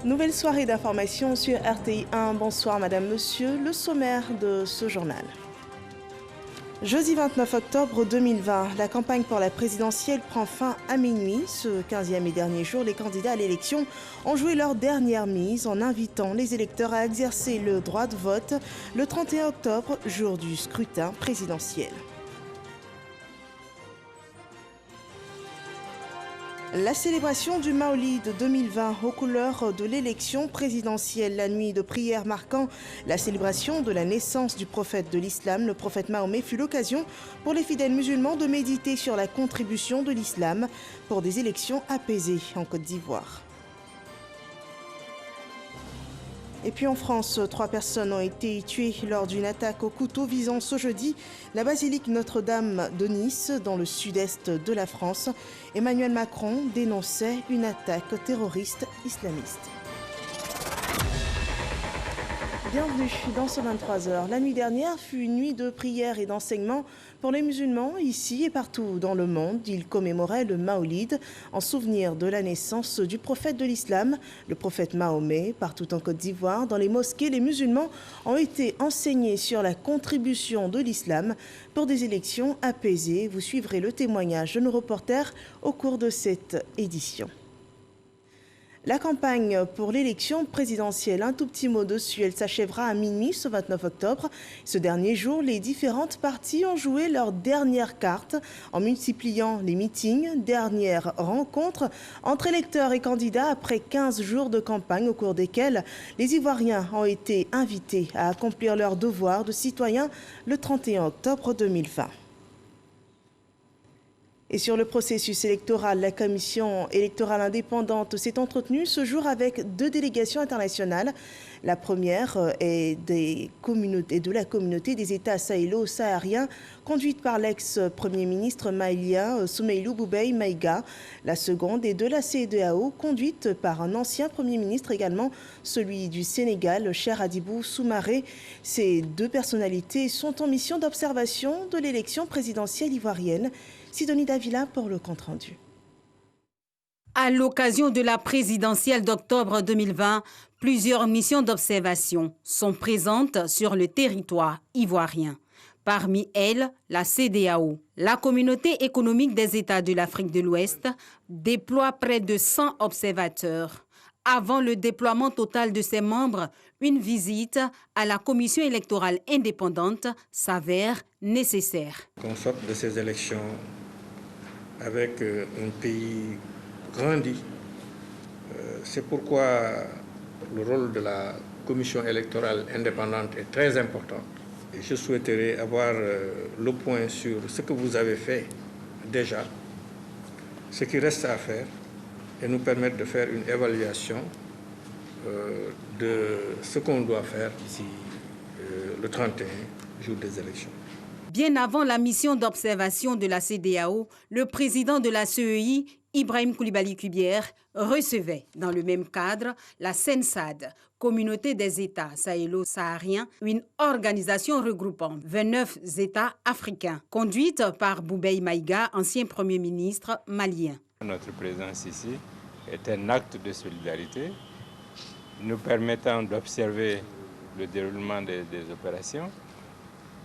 Nouvelle soirée d'information sur RTI 1. Bonsoir Madame, Monsieur. Le sommaire de ce journal. Jeudi 29 octobre 2020, la campagne pour la présidentielle prend fin à minuit. Ce 15e et dernier jour, les candidats à l'élection ont joué leur dernière mise en invitant les électeurs à exercer le droit de vote le 31 octobre, jour du scrutin présidentiel. La célébration du Maolid 2020 aux couleurs de l'élection présidentielle, la nuit de prière marquant la célébration de la naissance du prophète de l'islam, le prophète Mahomet, fut l'occasion pour les fidèles musulmans de méditer sur la contribution de l'islam pour des élections apaisées en Côte d'Ivoire. Et puis en France, 3 personnes ont été tuées lors d'une attaque au couteau visant ce jeudi la basilique Notre-Dame de Nice, dans le sud-est de la France. Emmanuel Macron dénonçait une attaque terroriste islamiste. Bienvenue dans ce 23h. La nuit dernière fut une nuit de prière et d'enseignement pour les musulmans ici et partout dans le monde. Ils commémoraient le Maolid en souvenir de la naissance du prophète de l'islam, le prophète Mahomet. Partout en Côte d'Ivoire, dans les mosquées, les musulmans ont été enseignés sur la contribution de l'islam pour des élections apaisées. Vous suivrez le témoignage de nos reporters au cours de cette édition. La campagne pour l'élection présidentielle, un tout petit mot dessus, elle s'achèvera à minuit ce 29 octobre. Ce dernier jour, les différentes parties ont joué leur dernière carte en multipliant les meetings, dernière rencontre entre électeurs et candidats après 15 jours de campagne au cours desquels les Ivoiriens ont été invités à accomplir leur devoir de citoyens le 31 octobre 2020. Et sur le processus électoral, la commission électorale indépendante s'est entretenue ce jour avec 2 délégations internationales. La première est de la communauté des États sahélo-sahariens, conduite par l'ex-premier ministre malien Soumeylou Boubèye Maïga. La seconde est de la CEDEAO, conduite par un ancien premier ministre également, celui du Sénégal, Cheikh Hadibou Soumaré. Ces 2 personnalités sont en mission d'observation de l'élection présidentielle ivoirienne. Sidonie Davila pour le compte-rendu. À l'occasion de la présidentielle d'octobre 2020, plusieurs missions d'observation sont présentes sur le territoire ivoirien. Parmi elles, la CEDEAO, la Communauté économique des États de l'Afrique de l'Ouest, déploie près de 100 observateurs. Avant le déploiement total de ses membres, une visite à la commission électorale indépendante s'avère nécessaire. Qu'on sorte de ces élections avec un pays grandi. C'est pourquoi le rôle de la commission électorale indépendante est très important. Et je souhaiterais avoir le point sur ce que vous avez fait déjà, ce qui reste à faire, et nous permettre de faire une évaluation de ce qu'on doit faire d'ici le 31 jour des élections. Bien avant la mission d'observation de la CEDEAO, le président de la CEI, Ibrahim Koulibaly Kubier, recevait dans le même cadre la CENSAD, Communauté des États sahélo-sahariens, une organisation regroupant 29 États africains, conduite par Boubèye Maïga, ancien Premier ministre malien. Notre présence ici est un acte de solidarité nous permettant d'observer le déroulement des opérations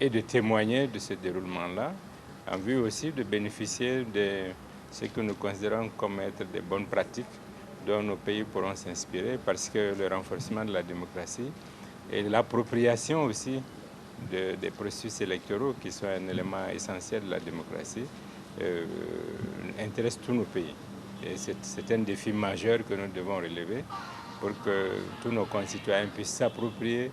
et de témoigner de ce déroulement-là, en vue aussi de bénéficier de ce que nous considérons comme être des bonnes pratiques dont nos pays pourront s'inspirer, parce que le renforcement de la démocratie et l'appropriation aussi des processus électoraux, qui sont un élément essentiel de la démocratie, intéresse tous nos pays. Et c'est un défi majeur que nous devons relever pour que tous nos concitoyens puissent s'approprier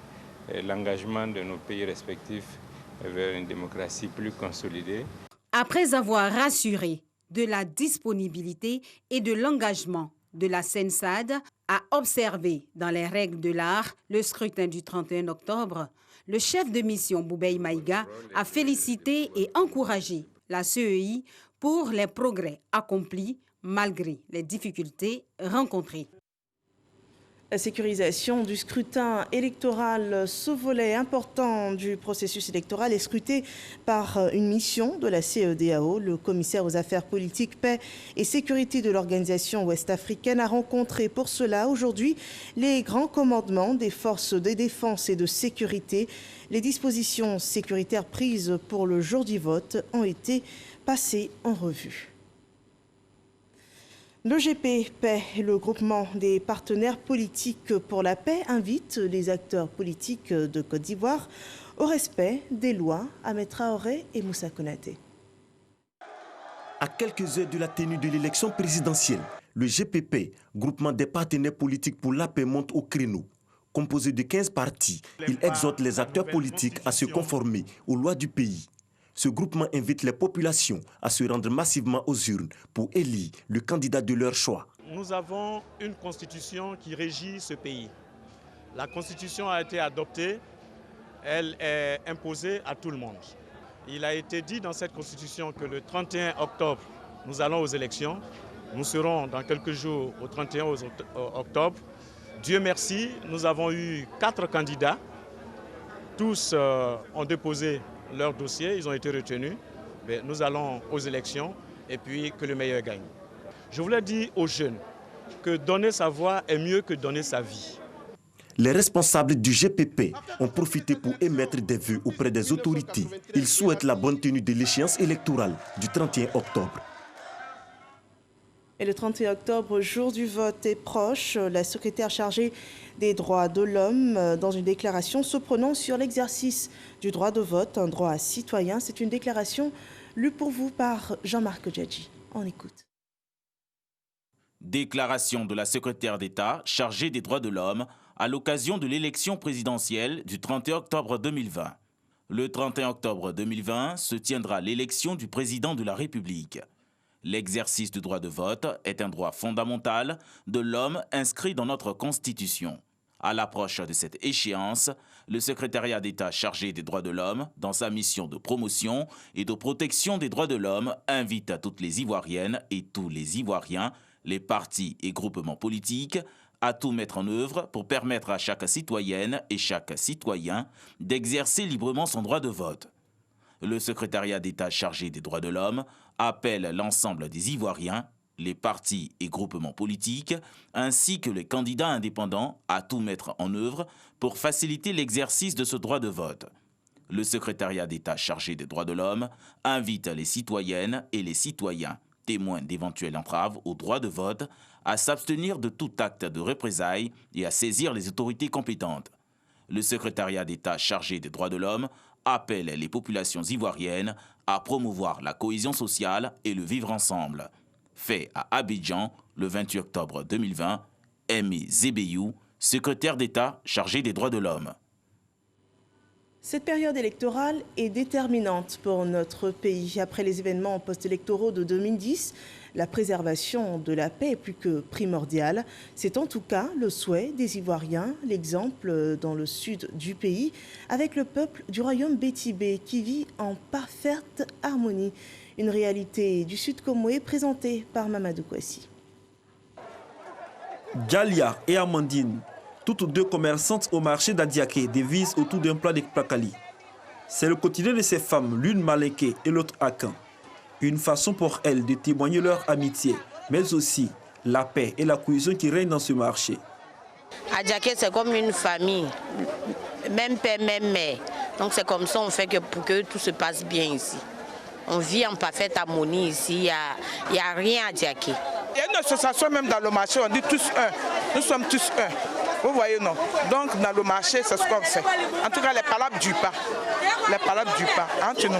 l'engagement de nos pays respectifs vers une démocratie plus consolidée. Après avoir rassuré de la disponibilité et de l'engagement de la CENSAD à observer dans les règles de l'art le scrutin du 31 octobre, le chef de mission Boubèye Maïga a félicité et encouragé la CEI pour les progrès accomplis malgré les difficultés rencontrées. La sécurisation du scrutin électoral, ce volet important du processus électoral est scruté par une mission de la CEDEAO. Le commissaire aux affaires politiques, paix et sécurité de l'organisation ouest-africaine a rencontré pour cela aujourd'hui les grands commandements des forces de défense et de sécurité. Les dispositions sécuritaires prises pour le jour du vote ont été passées en revue. Le GP Paix, le groupement des partenaires politiques pour la paix, invite les acteurs politiques de Côte d'Ivoire au respect des lois. Ahmed Traoré et Moussa Konaté. À quelques heures de la tenue de l'élection présidentielle, le GPP, groupement des partenaires politiques pour la paix, monte au créneau. Composé de 15 partis, il exhorte les acteurs politiques à se conformer aux lois du pays. Ce groupement invite les populations à se rendre massivement aux urnes pour élire le candidat de leur choix. Nous avons une constitution qui régit ce pays. La constitution a été adoptée, elle est imposée à tout le monde. Il a été dit dans cette constitution que le 31 octobre, nous allons aux élections. Nous serons dans quelques jours au 31 octobre. Dieu merci, nous avons eu 4 candidats. Tous ont déposé leur dossier, ils ont été retenus. Mais nous allons aux élections et puis que le meilleur gagne. Je voulais dire aux jeunes que donner sa voix est mieux que donner sa vie. Les responsables du GPP ont profité pour émettre des vœux auprès des autorités. Ils souhaitent la bonne tenue de l'échéance électorale du 31 octobre. Et le 31 octobre, jour du vote, est proche. La secrétaire chargée des droits de l'homme, dans une déclaration, se prononce sur l'exercice du droit de vote, un droit citoyen. C'est une déclaration lue pour vous par Jean-Marc Djadji. On écoute. Déclaration de la secrétaire d'État chargée des droits de l'homme à l'occasion de l'élection présidentielle du 31 octobre 2020. Le 31 octobre 2020 se tiendra l'élection du président de la République. L'exercice du droit de vote est un droit fondamental de l'homme inscrit dans notre Constitution. À l'approche de cette échéance, le secrétariat d'État chargé des droits de l'homme, dans sa mission de promotion et de protection des droits de l'homme, invite à toutes les Ivoiriennes et tous les Ivoiriens, les partis et groupements politiques, à tout mettre en œuvre pour permettre à chaque citoyenne et chaque citoyen d'exercer librement son droit de vote. Le secrétariat d'État chargé des droits de l'homme appelle l'ensemble des Ivoiriens, les partis et groupements politiques, ainsi que les candidats indépendants à tout mettre en œuvre pour faciliter l'exercice de ce droit de vote. Le secrétariat d'État chargé des droits de l'homme invite les citoyennes et les citoyens, témoins d'éventuelles entraves au droit de vote, à s'abstenir de tout acte de représailles et à saisir les autorités compétentes. Le secrétariat d'État chargé des droits de l'homme appelle les populations ivoiriennes à promouvoir la cohésion sociale et le vivre ensemble. Fait à Abidjan le 28 octobre 2020, Aimé Zébéyou, secrétaire d'État chargé des droits de l'homme. Cette période électorale est déterminante pour notre pays. Après les événements post-électoraux de 2010, la préservation de la paix est plus que primordiale. C'est en tout cas le souhait des Ivoiriens, l'exemple dans le sud du pays, avec le peuple du royaume Bétibé qui vit en parfaite harmonie. Une réalité du Sud Comoé présentée par Mamadou Kouassi. Djalia et Amandine, toutes deux commerçantes au marché d'Adiaké, dévisent autour d'un plat de Plakali. C'est le quotidien de ces femmes, l'une Maléké et l'autre Akan. Une façon pour elles de témoigner leur amitié, mais aussi la paix et la cohésion qui règnent dans ce marché. Adiaké, c'est comme une famille, même père, même mère. Donc c'est comme ça on fait pour que tout se passe bien ici. On vit en parfaite harmonie ici, il n'y a rien à Adiaké. Il y a une association même dans le marché, on dit tous un. Nous sommes tous un. Vous voyez, non? Donc dans le marché, c'est ce qu'on fait. En tout cas, les palabres du pas. Les palabres du pas, entre nous.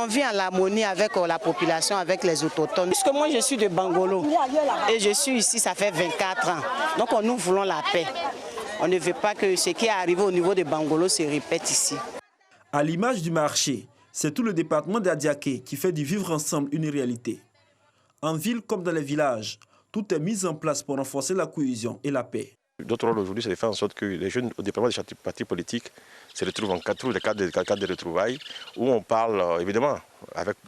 On vit en harmonie avec la population, avec les autochtones. Puisque moi, je suis de Bangolo et je suis ici, ça fait 24 ans. Donc nous voulons la paix. On ne veut pas que ce qui est arrivé au niveau de Bangolo se répète ici. À l'image du marché, c'est tout le département d'Adiaké qui fait du vivre ensemble une réalité. En ville comme dans les villages, tout est mis en place pour renforcer la cohésion et la paix. Notre rôle aujourd'hui, c'est de faire en sorte que les jeunes, au déploiement des partis politiques, se retrouvent en cadre de retrouvailles, où on parle évidemment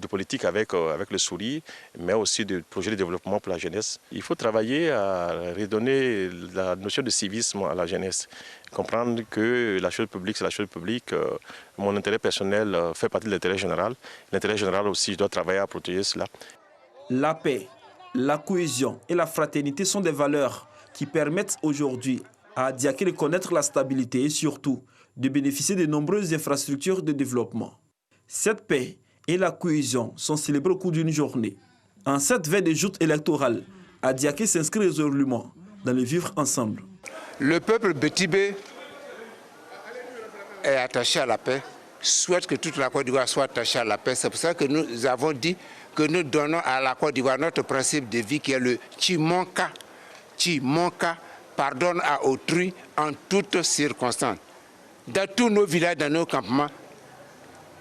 de politique avec le sourire, mais aussi de projets de développement pour la jeunesse. Il faut travailler à redonner la notion de civisme à la jeunesse. Comprendre que la chose publique, c'est la chose publique. Mon intérêt personnel fait partie de l'intérêt général. L'intérêt général aussi, je dois travailler à protéger cela. La paix, la cohésion et la fraternité sont des valeurs qui permettent aujourd'hui à Adiaké de connaître la stabilité et surtout de bénéficier de nombreuses infrastructures de développement. Cette paix et la cohésion sont célébrées au cours d'une journée. En cette veille de joute électorale, Adiaké s'inscrit résolument dans le vivre ensemble. Le peuple Bétibé est attaché à la paix, souhaite que toute la Côte d'Ivoire soit attachée à la paix. C'est pour ça que nous avons dit que nous donnons à la Côte d'Ivoire notre principe de vie qui est le Chimonka. Chimonka, pardonne à autrui en toutes circonstances. Dans tous nos villages, dans nos campements,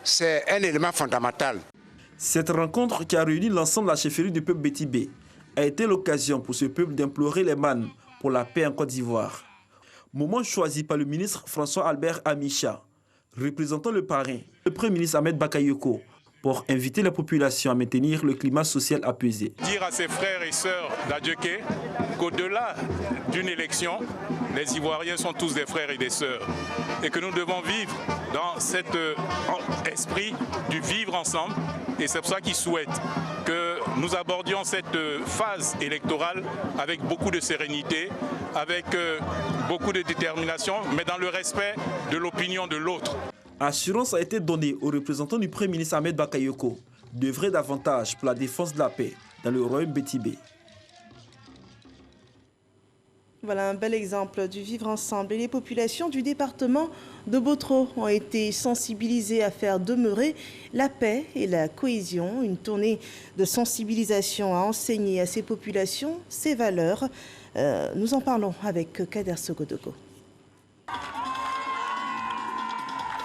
c'est un élément fondamental. Cette rencontre qui a réuni l'ensemble de la chefferie du peuple Bétibé a été l'occasion pour ce peuple d'implorer les mannes pour la paix en Côte d'Ivoire. Moment choisi par le ministre François-Albert Amicha, représentant le parrain, le Premier ministre Ahmed Bakayoko, pour inviter la population à maintenir le climat social apaisé. Dire à ses frères et sœurs d'Adiaké qu'au-delà d'une élection, les Ivoiriens sont tous des frères et des sœurs et que nous devons vivre dans cet esprit du vivre ensemble. Et c'est pour ça qu'ils souhaitent que nous abordions cette phase électorale avec beaucoup de sérénité, avec beaucoup de détermination, mais dans le respect de l'opinion de l'autre. Assurance a été donnée aux représentants du Premier ministre Ahmed Bakayoko d'œuvrer davantage pour la défense de la paix dans le royaume Bétibé. Voilà un bel exemple du vivre ensemble. Et les populations du département de Botro ont été sensibilisées à faire demeurer la paix et la cohésion. Une tournée de sensibilisation à enseigner à ces populations ces valeurs. Nous en parlons avec Kader Sogodoko.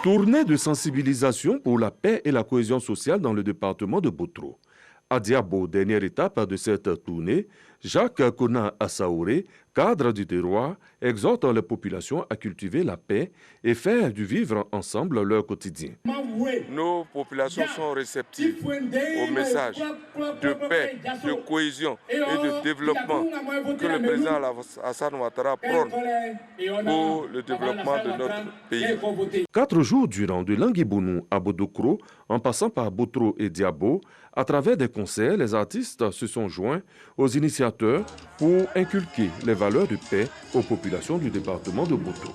Tournée de sensibilisation pour la paix et la cohésion sociale dans le département de Botro. À Diabo, dernière étape de cette tournée, Jacques Kona Assaouré, cadre du terroir, exhorte les populations à cultiver la paix et faire du vivre ensemble leur quotidien. Nos populations sont réceptives au message de paix, de cohésion et de développement que le président Alassane Ouattara prône pour le développement de notre pays. 4 jours durant, de Languibounou à Bodokro, en passant par Botro et Diabo, à travers des concerts, les artistes se sont joints aux initiateurs pour inculquer les valeurs de paix aux populations du département de Botro.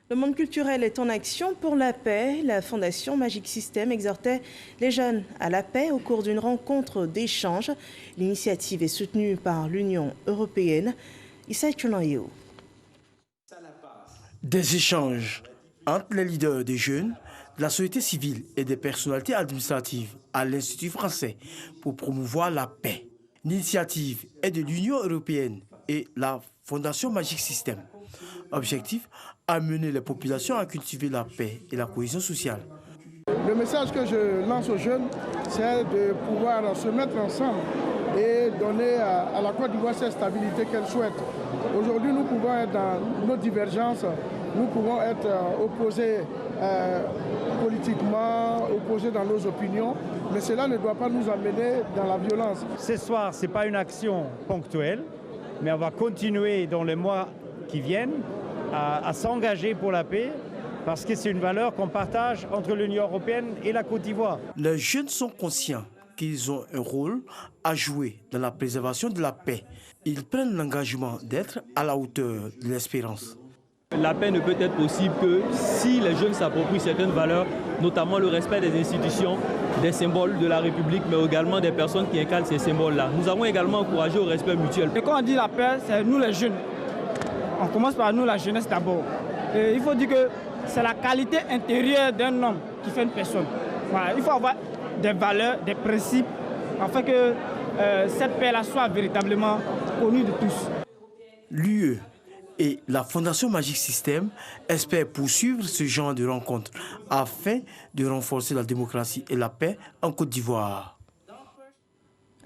Le monde culturel est en action pour la paix. La Fondation Magic System exhortait les jeunes à la paix au cours d'une rencontre d'échange. L'initiative est soutenue par l'Union européenne. Issa Tchounaïo. Des échanges entre les leaders des jeunes, de la société civile et des personnalités administratives à l'Institut français pour promouvoir la paix. L'initiative est de l'Union européenne et la Fondation Magic System. Objectif, amener les populations à cultiver la paix et la cohésion sociale. Le message que je lance aux jeunes, c'est de pouvoir se mettre ensemble et donner à la Côte d'Ivoire cette stabilité qu'elle souhaite. Aujourd'hui, nous pouvons être dans nos divergences, nous pouvons être opposés politiquement, opposés dans nos opinions, mais cela ne doit pas nous amener dans la violence. Ce soir, ce n'est pas une action ponctuelle, mais on va continuer dans les mois qui viennent à s'engager pour la paix, parce que c'est une valeur qu'on partage entre l'Union européenne et la Côte d'Ivoire. Les jeunes sont conscients qu'ils ont un rôle à jouer dans la préservation de la paix. Ils prennent l'engagement d'être à la hauteur de l'espérance. La paix ne peut être possible que si les jeunes s'approprient certaines valeurs, notamment le respect des institutions, des symboles de la République, mais également des personnes qui incarnent ces symboles-là. Nous avons également encouragé au respect mutuel. Et quand on dit la paix, c'est nous les jeunes. On commence par nous, la jeunesse d'abord. Il faut dire que c'est la qualité intérieure d'un homme qui fait une personne. Voilà, il faut avoir des valeurs, des principes, afin que cette paix-là soit véritablement connue de tous. L'UE et la Fondation Magic System espèrent poursuivre ce genre de rencontres afin de renforcer la démocratie et la paix en Côte d'Ivoire.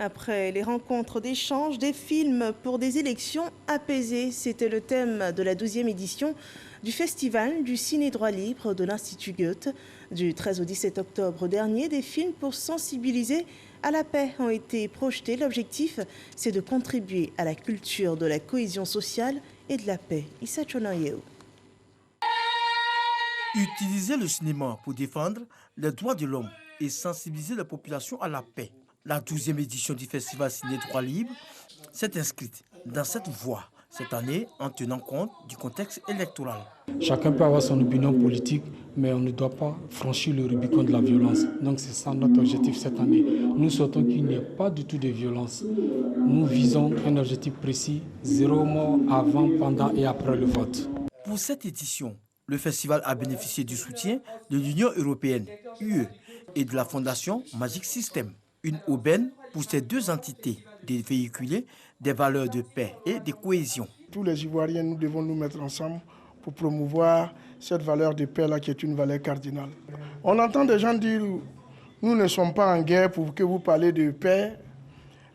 Après les rencontres d'échange, des films pour des élections apaisées, c'était le thème de la 12e édition du Festival du Ciné Droit Libre de l'Institut Goethe. Du 13 au 17 octobre dernier, des films pour sensibiliser à la paix ont été projetés. L'objectif, c'est de contribuer à la culture de la cohésion sociale et de la paix. Issa Chonayeo. Utiliser le cinéma pour défendre les droits de l'homme et sensibiliser la population à la paix. La 12e édition du Festival Ciné Droit Libre s'est inscrite dans cette voie cette année en tenant compte du contexte électoral. Chacun peut avoir son opinion politique, mais on ne doit pas franchir le Rubicon de la violence. Donc c'est ça notre objectif cette année. Nous souhaitons qu'il n'y ait pas du tout de violence. Nous visons un objectif précis, 0 mort avant, pendant et après le vote. Pour cette édition, le festival a bénéficié du soutien de l'Union européenne, UE, et de la Fondation Magic System. Une aubaine pour ces deux entités de véhiculer des valeurs de paix et de cohésion. Tous les Ivoiriens, nous devons nous mettre ensemble pour promouvoir cette valeur de paix-là qui est une valeur cardinale. On entend des gens dire « nous ne sommes pas en guerre pour que vous parlez de paix »,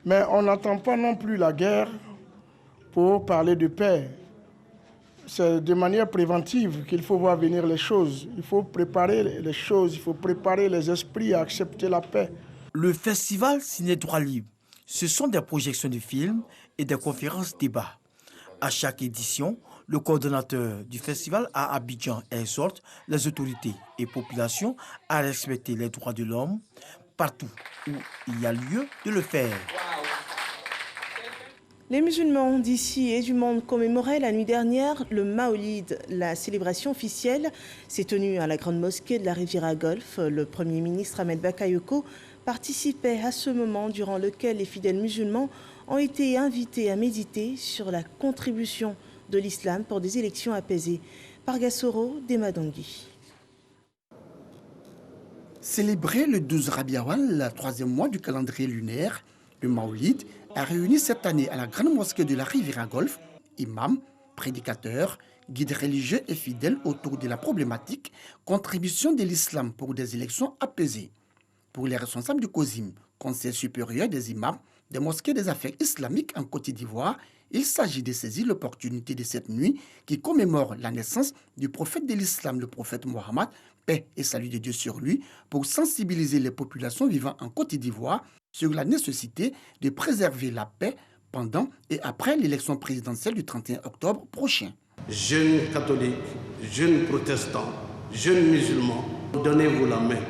mais on n'entend pas non plus la guerre pour parler de paix. C'est de manière préventive qu'il faut voir venir les choses. Il faut préparer les choses, il faut préparer les esprits à accepter la paix. Le festival Ciné Droit Libre, ce sont des projections de films et des conférences débats. À chaque édition, le coordonnateur du festival à Abidjan exhorte les autorités et populations à respecter les droits de l'homme partout où il y a lieu de le faire. Les musulmans d'ici et du monde commémoraient la nuit dernière le Maolid. La célébration officielle s'est tenue à la grande mosquée de la Riviera Golfe. Le Premier ministre Ahmed Bakayoko participait à ce moment durant lequel les fidèles musulmans ont été invités à méditer sur la contribution de l'islam pour des élections apaisées. Pargassoro Demadongui. Célébré le 12 Rabi Awal, le 3e mois du calendrier lunaire, le Maolid a réuni cette année à la grande mosquée de la Riviera Golfe imams, prédicateurs, guides religieux et fidèles autour de la problématique contribution de l'islam pour des élections apaisées. Pour les responsables du COSIM, Conseil supérieur des imams des mosquées des affaires islamiques en Côte d'Ivoire, il s'agit de saisir l'opportunité de cette nuit qui commémore la naissance du prophète de l'islam, le prophète Mohammed, paix et salut de Dieu sur lui, pour sensibiliser les populations vivant en Côte d'Ivoire sur la nécessité de préserver la paix pendant et après l'élection présidentielle du 31 octobre prochain. Jeunes catholiques, jeunes protestants, jeunes musulmans, donnez-vous la main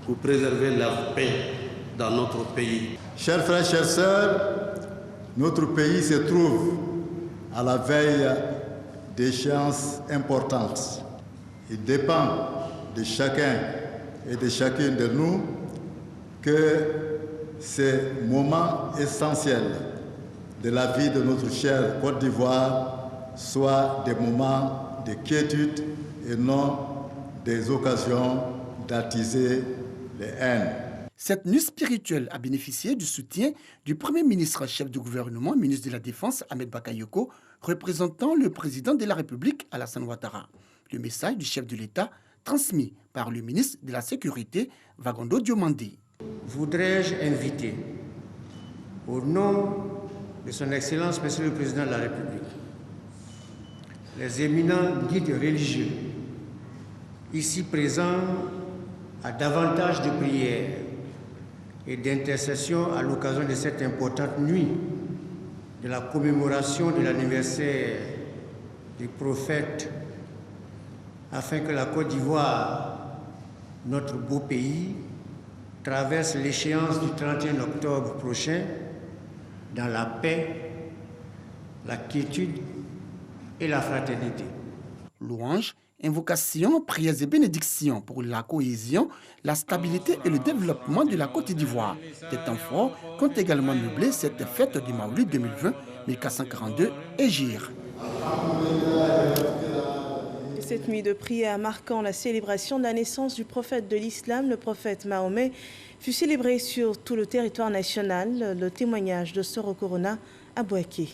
pour préserver la paix dans notre pays. Chers frères, chères sœurs, notre pays se trouve à la veille d'échéances importantes. Il dépend de chacun et de chacune de nous que ces moments essentiels de la vie de notre chère Côte d'Ivoire soient des moments de quiétude et non des occasions d'attiser les haines. Cette nuit spirituelle a bénéficié du soutien du Premier ministre, chef du gouvernement, ministre de la Défense, Ahmed Bakayoko, représentant le président de la République, Alassane Ouattara. Le message du chef de l'État transmis par le ministre de la Sécurité, Vagondo Diomandé. Voudrais-je inviter, au nom de son Excellence, Monsieur le Président de la République, les éminents guides religieux ici présents à davantage de prières et d'intercession à l'occasion de cette importante nuit de la commémoration de l'anniversaire du prophète, afin que la Côte d'Ivoire, notre beau pays, traverse l'échéance du 31 octobre prochain dans la paix, la quiétude et la fraternité. Louanges, invocations, prières et bénédictions pour la cohésion, la stabilité et le développement de la Côte d'Ivoire. Des temps forts qui ont également meublé cette fête du Maolid 2020, 1442 Égir. Cette nuit de prière marquant la célébration de la naissance du prophète de l'islam, le prophète Mahomet, fut célébrée sur tout le territoire national. Le témoignage de Soro Corona à Bouaké.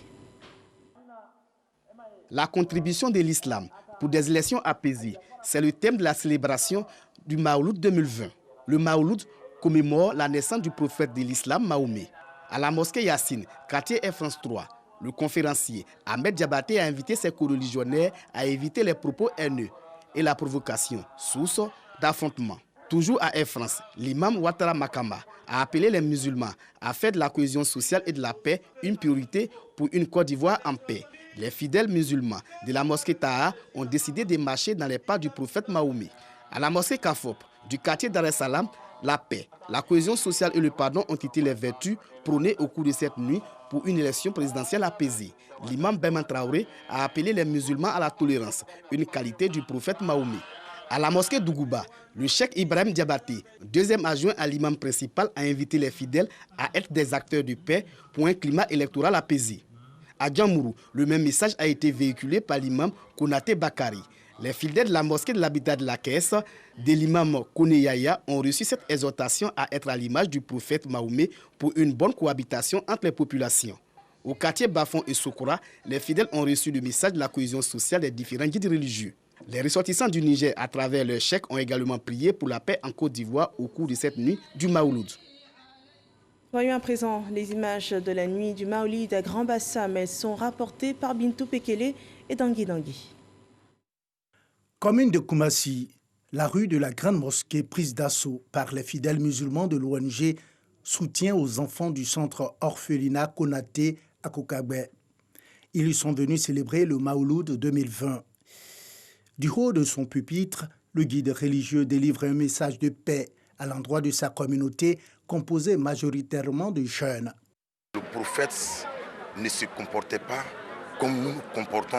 La contribution de l'islam pour des élections apaisées, c'est le thème de la célébration du Maouloud 2020. Le Maouloud commémore la naissance du prophète de l'islam, Mahomet. À la mosquée Yassine, quartier Air France 3, le conférencier Ahmed Diabaté a invité ses coreligionnaires à éviter les propos haineux et la provocation, source d'affrontement. Toujours à Air France, l'imam Ouattara Makamba a appelé les musulmans à faire de la cohésion sociale et de la paix une priorité pour une Côte d'Ivoire en paix. Les fidèles musulmans de la mosquée Taha ont décidé de marcher dans les pas du prophète Mahomet. À la mosquée Kafop du quartier Dar es Salaam, la paix, la cohésion sociale et le pardon ont été les vertus prônées au cours de cette nuit pour une élection présidentielle apaisée. L'imam Berman Traoré a appelé les musulmans à la tolérance, une qualité du prophète Mahomet. À la mosquée d'Ougouba, le cheikh Ibrahim Diabaté, deuxième adjoint à l'imam principal, a invité les fidèles à être des acteurs de paix pour un climat électoral apaisé. À Djamourou, le même message a été véhiculé par l'imam Konaté Bakari. Les fidèles de la mosquée de l'habitat de la Caisse, de l'imam Koneyaya, ont reçu cette exhortation à être à l'image du prophète Mahomet pour une bonne cohabitation entre les populations. Au quartier Bafon et Sokora, les fidèles ont reçu le message de la cohésion sociale des différents guides religieux. Les ressortissants du Niger, à travers leurs chèques, ont également prié pour la paix en Côte d'Ivoire au cours de cette nuit du Maouloud. Voyons à présent les images de la nuit du Maolid à Grand Bassam. Elles sont rapportées par Bintou Pekele et Dangui Dangui. Commune de Koumassi, la rue de la Grande Mosquée prise d'assaut par les fidèles musulmans de l'ONG soutien aux enfants du centre orphelinat Konaté à Kokabé. Ils y sont venus célébrer le Maouloud 2020. Du haut de son pupitre, le guide religieux délivre un message de paix à l'endroit de sa communauté composée majoritairement de jeunes. Le prophète ne se comportait pas comme nous nous comportons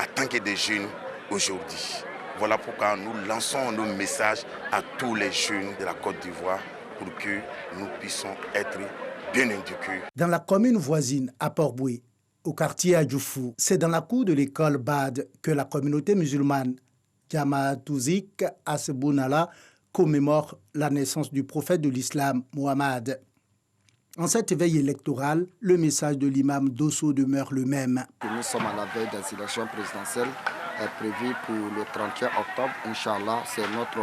en tant que des jeunes aujourd'hui. Voilà pourquoi nous lançons nos messages à tous les jeunes de la Côte d'Ivoire pour que nous puissions être bien éduqués. Dans la commune voisine, à Port-Boué, au quartier Adjoufou, c'est dans la cour de l'école Bad que la communauté musulmane Jamaatouzik Asebounala commémore la naissance du prophète de l'islam, Mohammed. En cette veille électorale, le message de l'imam Dosso demeure le même. Nous sommes à la veille des élections présidentielles prévues pour le 31 octobre. Inch'Allah, c'est notre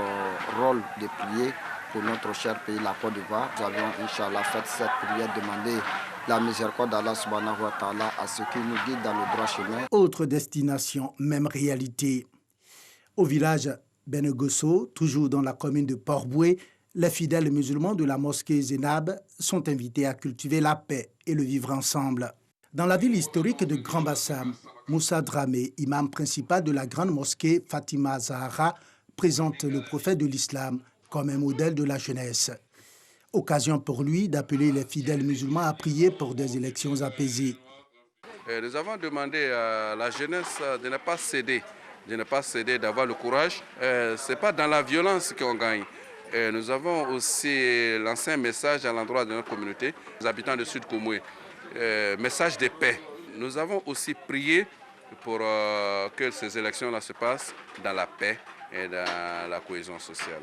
rôle de prier pour notre cher pays, la Côte d'Ivoire. Nous avions, Inch'Allah, fait cette prière, demander la miséricorde d'Allah subhanahu wa ta'ala à ceux qui nous guident dans le droit chemin. Autre destination, même réalité. Au village Benegosso, toujours dans la commune de Port-Boué, les fidèles musulmans de la mosquée Zénab sont invités à cultiver la paix et le vivre ensemble. Dans la ville historique de Grand Bassam, Moussa Dramé, imam principal de la grande mosquée Fatima Zahara, présente le prophète de l'islam comme un modèle de la jeunesse. Occasion pour lui d'appeler les fidèles musulmans à prier pour des élections apaisées. Nous avons demandé à la jeunesse de ne pas céder, d'avoir le courage. Ce n'est pas dans la violence qu'on gagne. Nous avons aussi lancé un message à l'endroit de notre communauté, les habitants de Sud Komoué, message de paix. Nous avons aussi prié pour que ces élections-là se passent dans la paix et dans la cohésion sociale.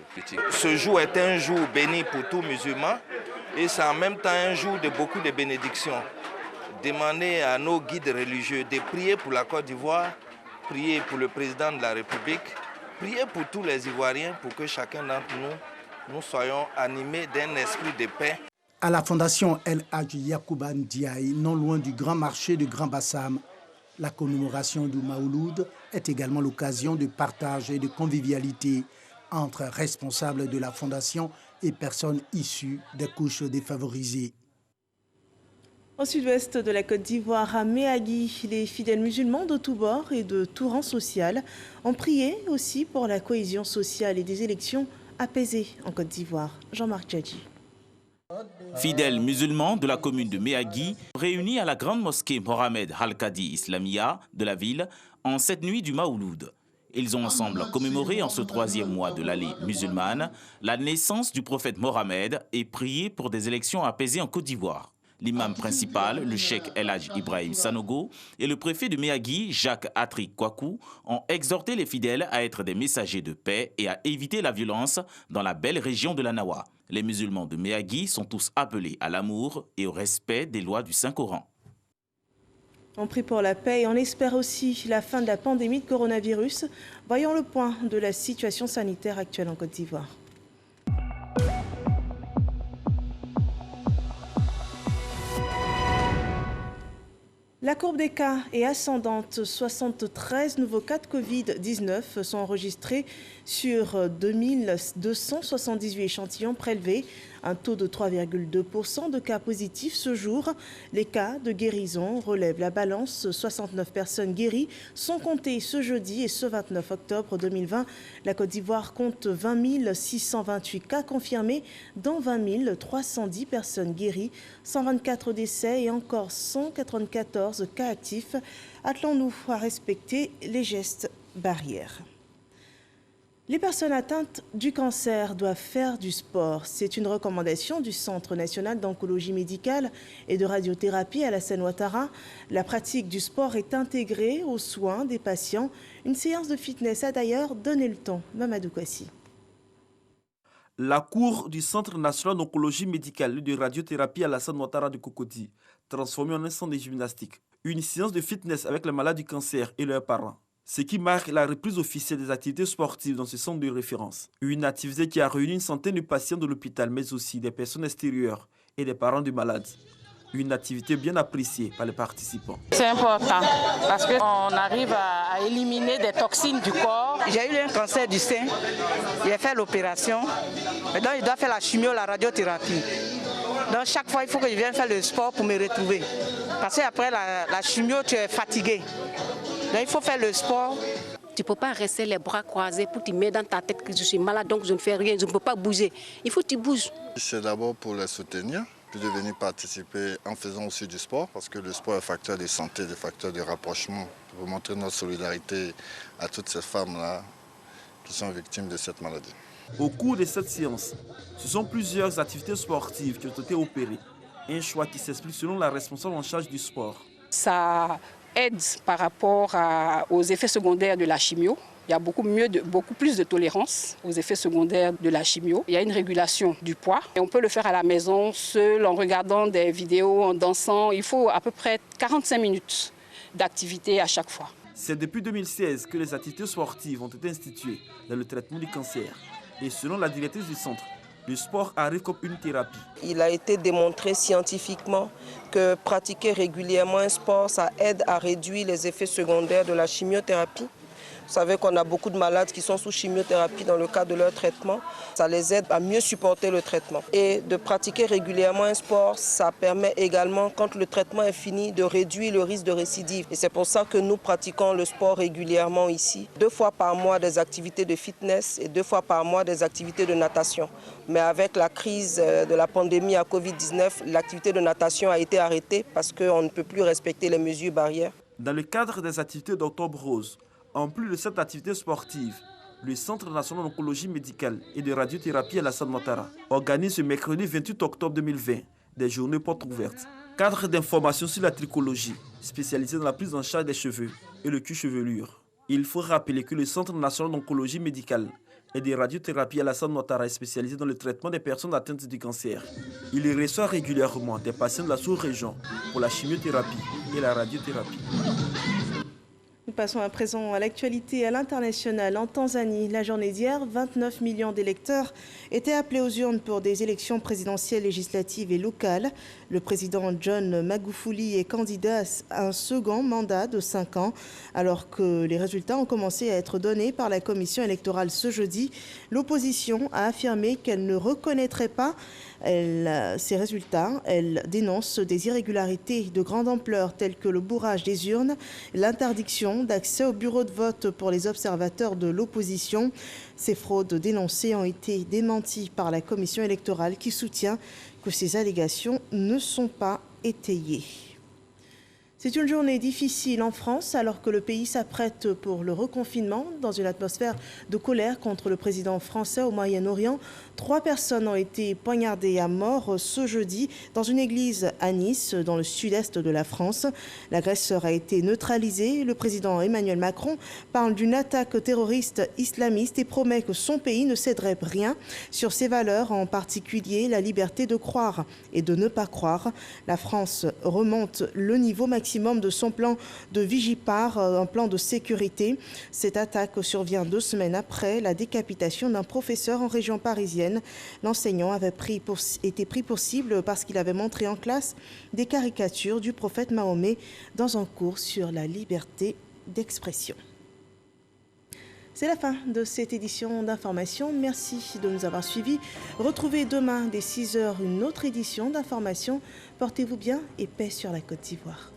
Ce jour est un jour béni pour tout musulman et c'est en même temps un jour de beaucoup de bénédictions. Demander à nos guides religieux de prier pour la Côte d'Ivoire, prier pour le président de la République, prier pour tous les Ivoiriens pour que chacun d'entre nous soyons animés d'un esprit de paix. À la fondation El Hadji Yacouba Ndiaye, non loin du grand marché de Grand Bassam, la commémoration du Maouloud est également l'occasion de partage et de convivialité entre responsables de la fondation et personnes issues des couches défavorisées. Au sud-ouest de la Côte d'Ivoire, à Méagui, les fidèles musulmans de tous bords et de tout rang social ont prié aussi pour la cohésion sociale et des élections apaisées en Côte d'Ivoire. Jean-Marc Djadji. Fidèles musulmans de la commune de Méagui, réunis à la grande mosquée Mohamed Al-Kadi Islamia de la ville en cette nuit du Maouloud. Ils ont ensemble commémoré en ce 3e mois de l'année musulmane la naissance du prophète Mohamed et prié pour des élections apaisées en Côte d'Ivoire. L'imam principal, le cheikh El Hadji Ibrahim Sanogo, et le préfet de Méagui, Jacques Atri Kwaku, ont exhorté les fidèles à être des messagers de paix et à éviter la violence dans la belle région de la Nawa. Les musulmans de Méagui sont tous appelés à l'amour et au respect des lois du Saint-Coran. On prie pour la paix et on espère aussi la fin de la pandémie de coronavirus. Voyons le point de la situation sanitaire actuelle en Côte d'Ivoire. La courbe des cas est ascendante. 73 nouveaux cas de Covid-19 sont enregistrés sur 2278 échantillons prélevés. Un taux de 3,2% de cas positifs ce jour. Les cas de guérison relèvent la balance. 69 personnes guéries sont comptées ce jeudi et ce 29 octobre 2020. La Côte d'Ivoire compte 20 628 cas confirmés, dont 20 310 personnes guéries, 124 décès et encore 194 cas actifs. Attelons-nous à respecter les gestes barrières. Les personnes atteintes du cancer doivent faire du sport. C'est une recommandation du Centre national d'oncologie médicale et de radiothérapie Alassane Ouattara. La pratique du sport est intégrée aux soins des patients. Une séance de fitness a d'ailleurs donné le ton. Mamadou Kwasi. La cour du Centre national d'oncologie médicale et de radiothérapie Alassane Ouattara de Cocody, transformée en un centre de gymnastique. Une séance de fitness avec les malades du cancer et leurs parents. Ce qui marque la reprise officielle des activités sportives dans ce centre de référence. Une activité qui a réuni une centaine de patients de l'hôpital, mais aussi des personnes extérieures et des parents du malade. Une activité bien appréciée par les participants. C'est important parce qu'on arrive à éliminer des toxines du corps. J'ai eu un cancer du sein, j'ai fait l'opération, maintenant je dois faire la chimio, la radiothérapie. Donc chaque fois il faut que je vienne faire le sport pour me retrouver. Parce qu'après la chimio, tu es fatigué. Donc il faut faire le sport. Tu ne peux pas rester les bras croisés pour te mettre dans ta tête que je suis malade, donc je ne fais rien, je ne peux pas bouger. Il faut que tu bouges. C'est d'abord pour les soutenir, puis de venir participer en faisant aussi du sport, parce que le sport est un facteur de santé, un facteur de rapprochement, pour montrer notre solidarité à toutes ces femmes-là qui sont victimes de cette maladie. Au cours de cette séance, ce sont plusieurs activités sportives qui ont été opérées. Un choix qui s'explique selon la responsable en charge du sport. Ça aide par rapport aux effets secondaires de la chimio. Il y a beaucoup plus de tolérance aux effets secondaires de la chimio. Il y a une régulation du poids. Et on peut le faire à la maison, seul, en regardant des vidéos, en dansant. Il faut à peu près 45 minutes d'activité à chaque fois. C'est depuis 2016 que les activités sportives ont été instituées dans le traitement du cancer. Et selon la directrice du centre, le sport arrive comme une thérapie. Il a été démontré scientifiquement que pratiquer régulièrement un sport, ça aide à réduire les effets secondaires de la chimiothérapie. Vous savez qu'on a beaucoup de malades qui sont sous chimiothérapie dans le cadre de leur traitement. Ça les aide à mieux supporter le traitement. Et de pratiquer régulièrement un sport, ça permet également, quand le traitement est fini, de réduire le risque de récidive. Et c'est pour ça que nous pratiquons le sport régulièrement ici. 2 fois par mois des activités de fitness et 2 fois par mois des activités de natation. Mais avec la crise de la pandémie à Covid-19, l'activité de natation a été arrêtée parce qu'on ne peut plus respecter les mesures barrières. Dans le cadre des activités d'Octobre Rose, en plus de cette activité sportive, le Centre national d'oncologie médicale et de radiothérapie Alassane Ouattara organise ce mercredi 28 octobre 2020 des journées portes ouvertes. Cadre d'information sur la trichologie, spécialisée dans la prise en charge des cheveux et le cuir-chevelure. Il faut rappeler que le Centre national d'oncologie médicale et de radiothérapie Alassane Ouattara est spécialisé dans le traitement des personnes atteintes du cancer. Il reçoit régulièrement des patients de la sous-région pour la chimiothérapie et la radiothérapie. Nous passons à présent à l'actualité à l'international. En Tanzanie, la journée d'hier, 29 millions d'électeurs étaient appelés aux urnes pour des élections présidentielles, législatives et locales. Le président John Magufuli est candidat à un second mandat de 5 ans. Alors que les résultats ont commencé à être donnés par la commission électorale ce jeudi, l'opposition a affirmé qu'elle ne reconnaîtrait pas ces résultats. Elle dénonce des irrégularités de grande ampleur telles que le bourrage des urnes, l'interdiction d'accès au bureau de vote pour les observateurs de l'opposition. Ces fraudes dénoncées ont été démenties par la commission électorale qui soutient que ces allégations ne sont pas étayées. C'est une journée difficile en France alors que le pays s'apprête pour le reconfinement dans une atmosphère de colère contre le président français au Moyen-Orient. 3 personnes ont été poignardées à mort ce jeudi dans une église à Nice, dans le sud-est de la France. L'agresseur a été neutralisé. Le président Emmanuel Macron parle d'une attaque terroriste islamiste et promet que son pays ne céderait rien sur ses valeurs, en particulier la liberté de croire et de ne pas croire. La France remonte le niveau maximum maximum de son plan de Vigipar, un plan de sécurité. Cette attaque survient 2 semaines après la décapitation d'un professeur en région parisienne. L'enseignant avait été pris pour cible parce qu'il avait montré en classe des caricatures du prophète Mahomet dans un cours sur la liberté d'expression. C'est la fin de cette édition d'information. Merci de nous avoir suivis. Retrouvez demain dès 6 h une autre édition d'information. Portez-vous bien et paix sur la Côte d'Ivoire.